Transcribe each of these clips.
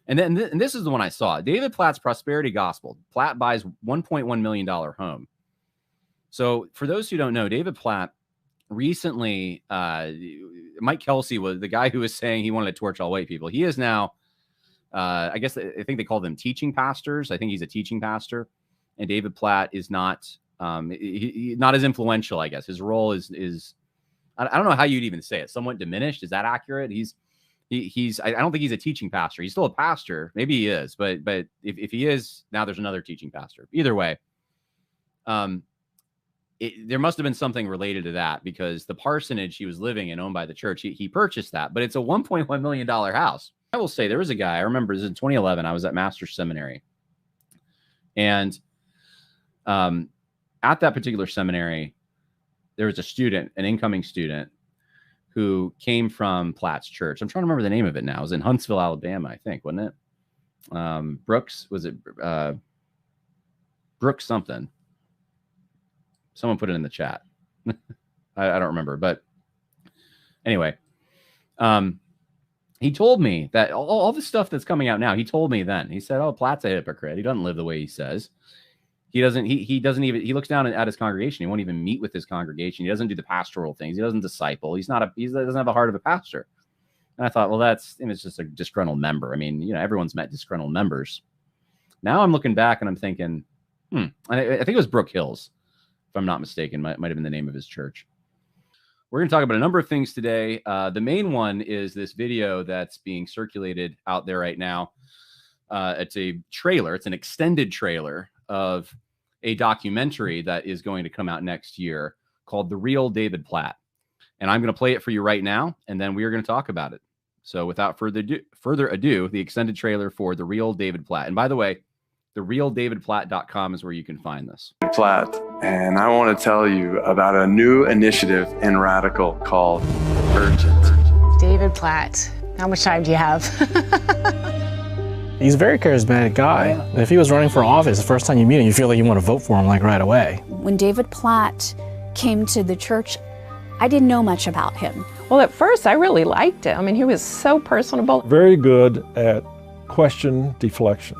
And this is the one I saw. David Platt's Prosperity Gospel. Platt buys $1.1 million home. So for those who don't know, David Platt recently, Mike Kelsey was the guy who was saying he wanted to torch all white people. He is now, I think they call them teaching pastors. I think he's a teaching pastor. And David Platt is not, not as influential, I guess. His role is I don't know how you'd even say it, somewhat diminished. Is that accurate? I don't think he's a teaching pastor. He's still a pastor. Maybe he is, but if he is, now there's another teaching pastor. Either way, there must have been something related to that, because the parsonage he was living in, owned by the church, he purchased that, but it's a $1.1 million house. I will say there was a guy, I remember this in 2011, I was at Master's Seminary. And at that particular seminary, there was a student, an incoming student, who came from Platt's church. I'm trying to remember the name of it now. It was in Huntsville, Alabama, I think, wasn't it? Brooks, was it Brooks something? Someone put it in the chat. I don't remember, but anyway, he told me that all the stuff that's coming out now, he told me then, he said, oh, Platt's a hypocrite. He doesn't live the way he says. He doesn't even, he looks down at his congregation. He won't even meet with his congregation. He doesn't do the pastoral things. He doesn't disciple. He doesn't have the heart of a pastor. And I thought, well, it's just a disgruntled member. I mean, everyone's met disgruntled members. Now I'm looking back and I'm thinking, I think it was Brook Hills, if I'm not mistaken, might have been the name of his church. We're going to talk about a number of things today. The main one is this video that's being circulated out there right now. It's a trailer. It's an extended trailer of a documentary that is going to come out next year called The Real David Platt. And I'm going to play it for you right now, and then we are going to talk about it. So without further ado, the extended trailer for The Real David Platt. And by the way, therealdavidplatt.com is where you can find this. Platt, and I want to tell you about a new initiative in Radical called Urgent. David Platt, how much time do you have? He's a very charismatic guy. If he was running for office, the first time you meet him, you feel like you want to vote for him like right away. When David Platt came to the church, I didn't know much about him. Well, at first, I really liked him. I mean, he was so personable. Very good at question deflection.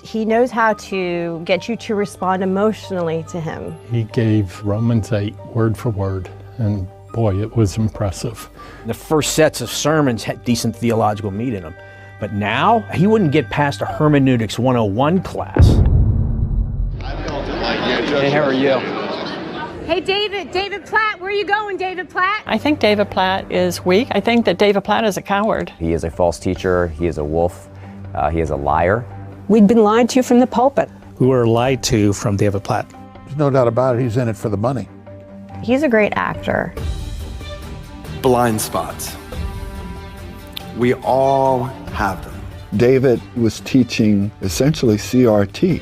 He knows how to get you to respond emotionally to him. He gave Romans 8 word for word, and boy, it was impressive. The first sets of sermons had decent theological meat in them. But now, he wouldn't get past a Hermeneutics 101 class. Hey, how are you? Hey, David Platt, where are you going, David Platt? I think David Platt is weak. I think that David Platt is a coward. He is a false teacher. He is a wolf. He is a liar. We'd been lied to from the pulpit. We were lied to from David Platt. There's no doubt about it, he's in it for the money. He's a great actor. Blind spots. We all have them. David was teaching essentially CRT.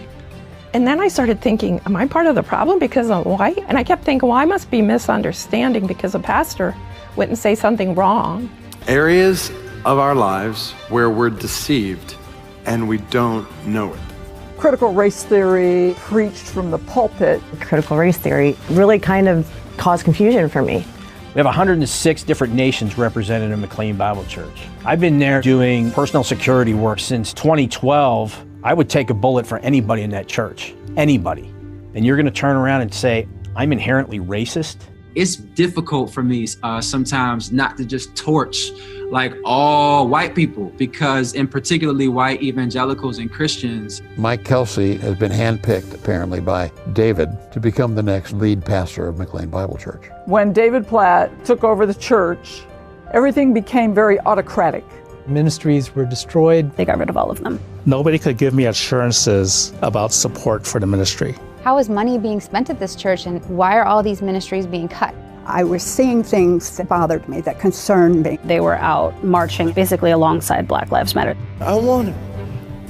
And then I started thinking, am I part of the problem because I'm white? And I kept thinking, well, I must be misunderstanding because a pastor wouldn't say something wrong. Areas of our lives where we're deceived and we don't know it. Critical race theory preached from the pulpit. Critical race theory really kind of caused confusion for me. We have 106 different nations represented in McLean Bible Church. I've been there doing personal security work since 2012. I would take a bullet for anybody in that church, anybody. And you're going to turn around and say, I'm inherently racist? It's difficult for me sometimes not to just torch like all white people, because in particularly white evangelicals and Christians. Mike Kelsey has been handpicked apparently by David to become the next lead pastor of McLean Bible Church. When David Platt took over the church, everything became very autocratic. Ministries were destroyed. They got rid of all of them. Nobody could give me assurances about support for the ministry. How is money being spent at this church, and why are all these ministries being cut? I was seeing things that bothered me, that concerned me. They were out marching basically alongside Black Lives Matter. I want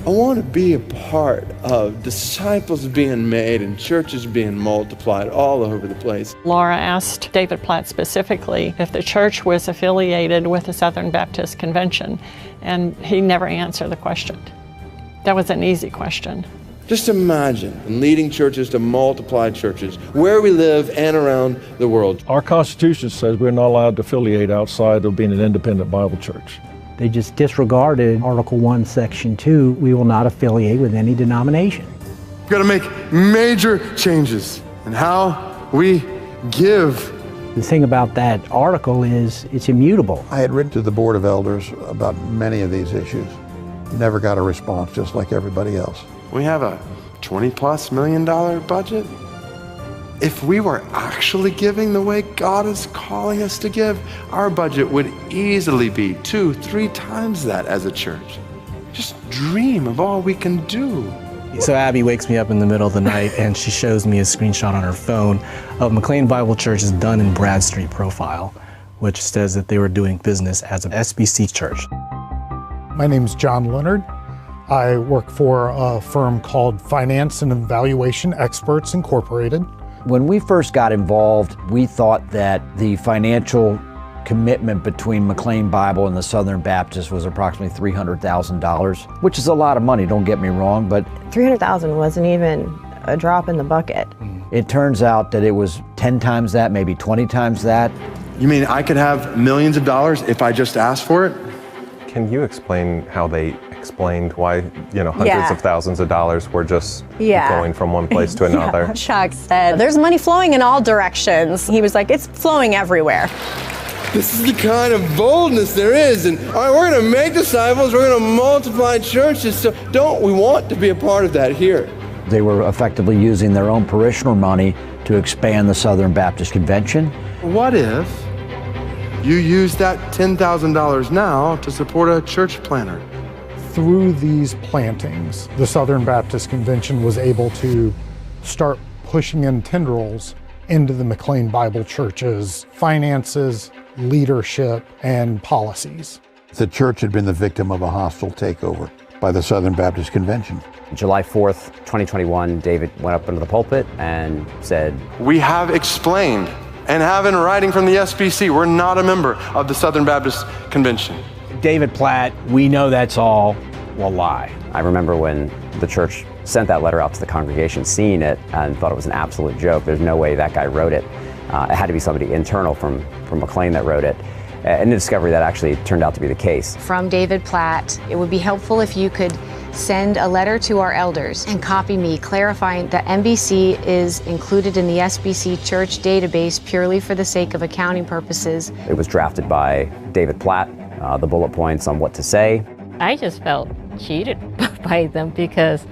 to be a part of disciples being made and churches being multiplied all over the place. Laura asked David Platt specifically if the church was affiliated with the Southern Baptist Convention, and he never answered the question. That was an easy question. Just imagine leading churches to multiply churches where we live and around the world. Our Constitution says we're not allowed to affiliate outside of being an independent Bible church. They just disregarded Article 1, Section 2, we will not affiliate with any denomination. We've got to make major changes in how we give. The thing about that article is it's immutable. I had written to the Board of Elders about many of these issues. Never got a response, just like everybody else. We have a $20+ million budget. If we were actually giving the way God is calling us to give, our budget would easily be 2-3 times that as a church. Just dream of all we can do. So Abby wakes me up in the middle of the night and she shows me a screenshot on her phone of McLean Bible Church's Dun and Bradstreet profile, which says that they were doing business as an SBC church. My name's John Leonard. I work for a firm called Finance and Evaluation Experts Incorporated. When we first got involved, we thought that the financial commitment between McLean Bible and the Southern Baptist was approximately $300,000, which is a lot of money, don't get me wrong, but $300,000 wasn't even a drop in the bucket. It turns out that it was 10 times that, maybe 20 times that. You mean I could have millions of dollars if I just asked for it? Can you explain how they explained why, hundreds of thousands of dollars were just going from one place to another? Chuck said, there's money flowing in all directions. He was like, it's flowing everywhere. This is the kind of boldness there is. And all right, we're going to make disciples, we're going to multiply churches. So don't we want to be a part of that here? They were effectively using their own parishioner money to expand the Southern Baptist Convention. What if you use that $10,000 now to support a church planter? Through these plantings, the Southern Baptist Convention was able to start pushing in tendrils into the McLean Bible Church's finances, leadership, and policies. The church had been the victim of a hostile takeover by the Southern Baptist Convention. July 4th, 2021, David went up into the pulpit and said, "We have explained and have in writing from the SBC, we're not a member of the Southern Baptist Convention." David Platt, we know that's all a lie. I remember when the church sent that letter out to the congregation, seeing it and thought it was an absolute joke. There's no way that guy wrote it. It had to be somebody internal from McLean that wrote it. And the discovery that actually turned out to be the case. From David Platt, it would be helpful if you could send a letter to our elders and copy me clarifying that MBC is included in the SBC church database purely for the sake of accounting purposes. It was drafted by David Platt, the bullet points on what to say. I just felt cheated by them because,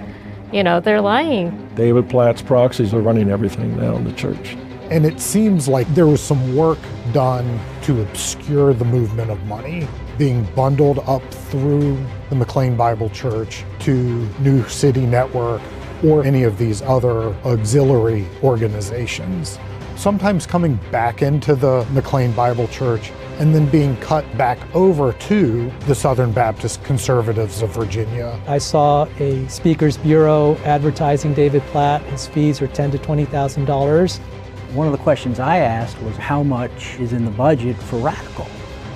they're lying. David Platt's proxies are running everything now in the church. And it seems like there was some work done to obscure the movement of money being bundled up through the McLean Bible Church to New City Network or any of these other auxiliary organizations. Sometimes coming back into the McLean Bible Church and then being cut back over to the Southern Baptist Conservatives of Virginia. I saw a speakers bureau advertising David Platt. His fees are $10,000 to $20,000. One of the questions I asked was how much is in the budget for Radical?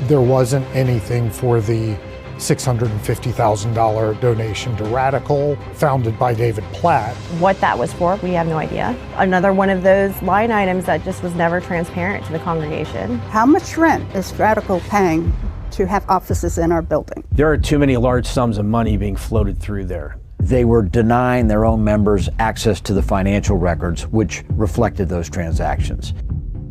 There wasn't anything for the $650,000 donation to Radical, founded by David Platt. What that was for, we have no idea. Another one of those line items that just was never transparent to the congregation. How much rent is Radical paying to have offices in our building? There are too many large sums of money being floated through there. They were denying their own members access to the financial records, which reflected those transactions.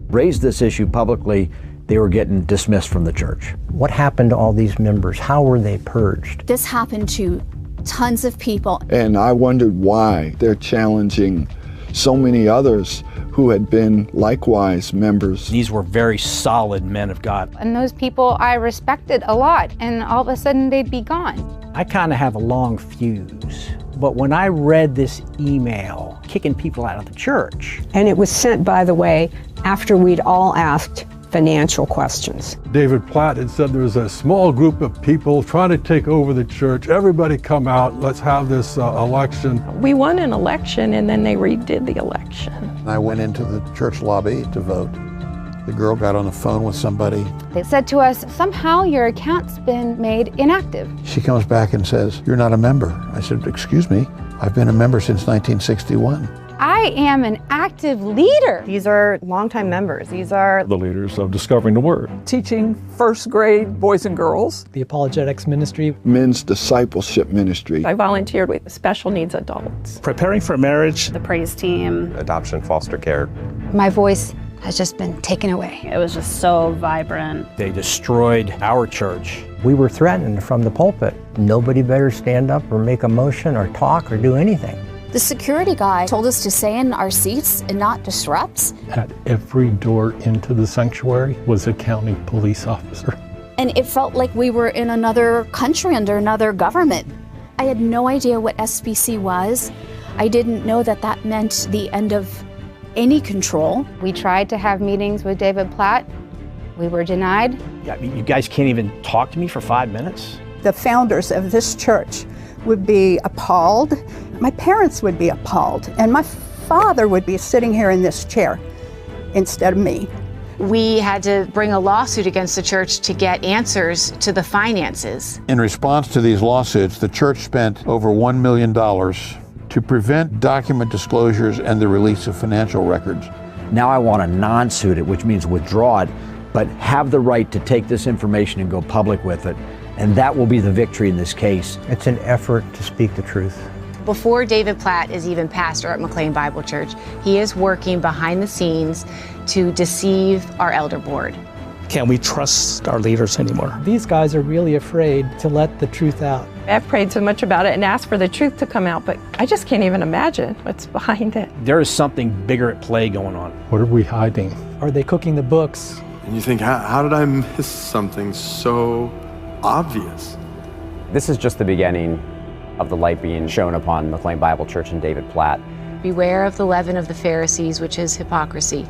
Raised this issue publicly, they were getting dismissed from the church. What happened to all these members? How were they purged? This happened to tons of people. And I wondered why they're challenging so many others who had been likewise members. These were very solid men of God. And those people I respected a lot, and all of a sudden they'd be gone. I kind of have a long fuse, but when I read this email kicking people out of the church. And it was sent, by the way, after we'd all asked financial questions. David Platt had said there was a small group of people trying to take over the church. Everybody come out, let's have this election. We won an election and then they redid the election. I went into the church lobby to vote. The girl got on the phone with somebody. They said to us, somehow your account's been made inactive. She comes back and says, "You're not a member." I said, "Excuse me, I've been a member since 1961. I am an active leader. These are longtime members. These are The leaders of Discovering the Word. Teaching first grade boys and girls. The apologetics ministry. Men's discipleship ministry. I volunteered with special needs adults. Preparing for marriage. The praise team. Adoption, foster care. My voice has just been taken away. It was just so vibrant. They destroyed our church. We were threatened from the pulpit. Nobody better stand up or make a motion or talk or do anything. The security guy told us to stay in our seats and not disrupt. At every door into the sanctuary was a county police officer. And it felt like we were in another country under another government. I had no idea what SBC was. I didn't know that that meant the end of any control. We tried to have meetings with David Platt. We were denied. Yeah, you guys can't even talk to me for 5 minutes? The founders of this church would be appalled. My parents would be appalled. And my father would be sitting here in this chair instead of me. We had to bring a lawsuit against the church to get answers to the finances. In response to these lawsuits, the church spent over $1 million to prevent document disclosures and the release of financial records. Now I want to non-suit it, which means withdraw it, but have the right to take this information and go public with it. And that will be the victory in this case. It's an effort to speak the truth. Before David Platt is even pastor at McLean Bible Church, he is working behind the scenes to deceive our elder board. Can we trust our leaders anymore? These guys are really afraid to let the truth out. I've prayed so much about it and asked for the truth to come out, but I just can't even imagine what's behind it. There is something bigger at play going on. What are we hiding? Are they cooking the books? And you think, how did I miss something so obvious? This is just the beginning of the light being shown upon McLean Bible Church and David Platt. Beware of the leaven of the Pharisees, which is hypocrisy.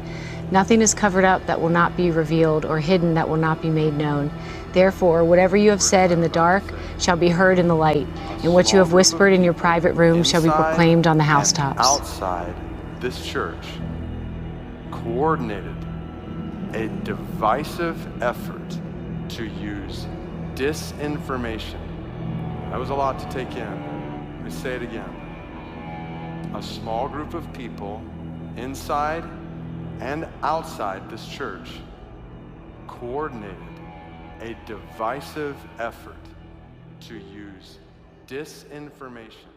Nothing is covered up that will not be revealed, or hidden that will not be made known. Therefore, whatever you have said in the dark shall be heard in the light, and what you have whispered in your private room shall be proclaimed on the housetops. Outside this church coordinated a divisive effort to use disinformation. That was a lot to take in. Let me say it again. A small group of people inside and outside this church coordinated a divisive effort to use disinformation